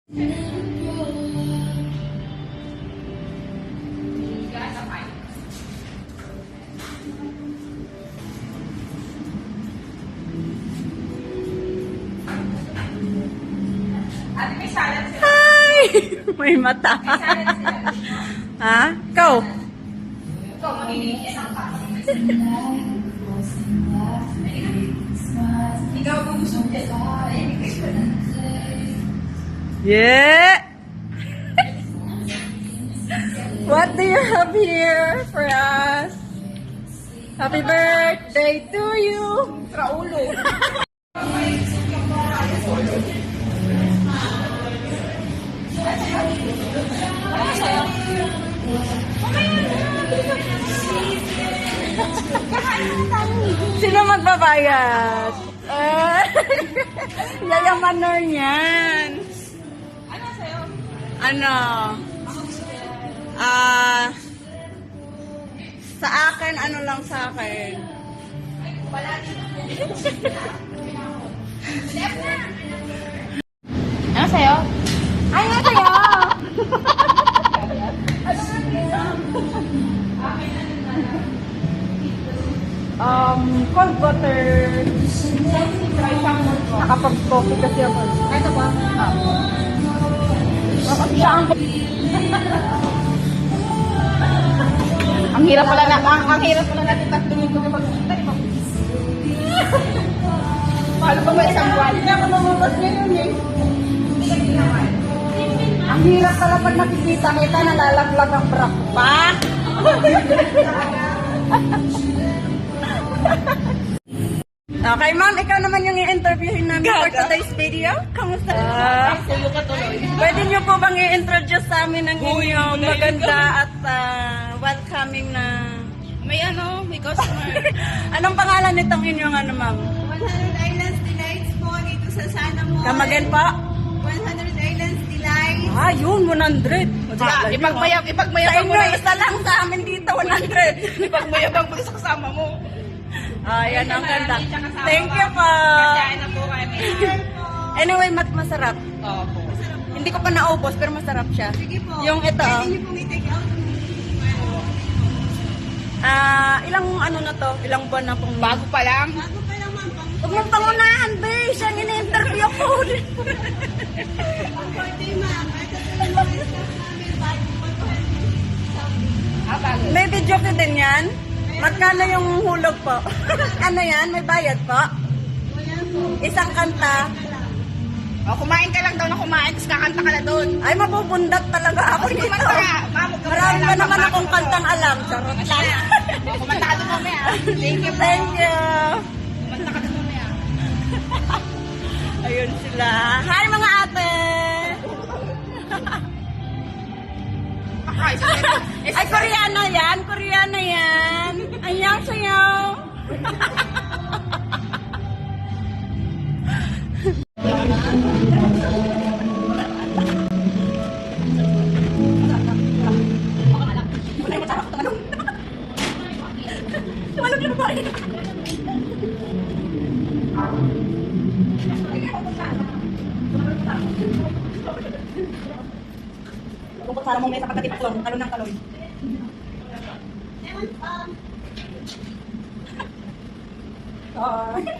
Hi! May mata. Ha? Ikaw? Ikaw, magiging isang pa. Ikaw kung gusto mo Yeah! What do you have here for us? Happy birthday to you! Raulo. Sino magbabayad? Yayamaner niyan. Ano sa'yo? Ano? Sa akin, ano lang sa akin? Wala dito. Ano sa'yo? Ay, nga sa'yo! Cold water. Nakapag-coffee kasi ako. Ito ba? Ang hirap pala natin tatungin ko kapag kita. Paano pa ba isang buwan? Hindi ako namumot ngayon eh. Ang hirap pala pag nakikita kita, nalalaglag ang brak pa. Okay, ma'am, ikaw naman yung i-interviewin namin for today's video. Kamusta? Suyo ka tuloy. Pwede niyo po bang i-introduce sa amin ang inyong maganda at welcoming na... May may customer. Anong pangalan nitong inyong ma'am? 100 Islands Delights po dito sa Sana Mall. Kamagan po? 100 Islands Delights. Ah, yun, 100. Ipagmayabang Sa mo inyo, na. isa lang sa amin dito, 100. Ipagmayabang mo sa kasama mo. Ah, yan ang ganda. Thank you po. Kaya na po kami. Anyway, masarap. Opo. Hindi ko pa naubos, pero masarap siya. Sige po. Yung ito, Pwede niyo pong i-take out. ilang na to? Ilang buwan na pong... Bago pa lang. Bago pa lang ma'am. Huwag mong pangunahan, be. Siya ini-interview ko. Pang birthday ma'am. Ito po yung mga staff namin. Bago pa po. Bago. May video ko din yan. Magkano yung hulog po? Ano yan? May bayad po? Wala po. Isang kanta. O, kumain ka lang daw na kumain, tapos kakanta ka na doon. Ay, mabubundat talaga ako Sige, dito. kumanta ka. Marami pa naman akong kantang alam. Charot lang. Kumanta ka doon mamaya. Thank you, thank you. Kumanta ka doon mamaya. Ayun sila. Hi, mga ate! Ay, Ay, Koreana yan. Koreana yan. Ayan sa'yo. Tumalog na ba? Kung para mo may sa pagkatip ko, talon ng talon. Ay.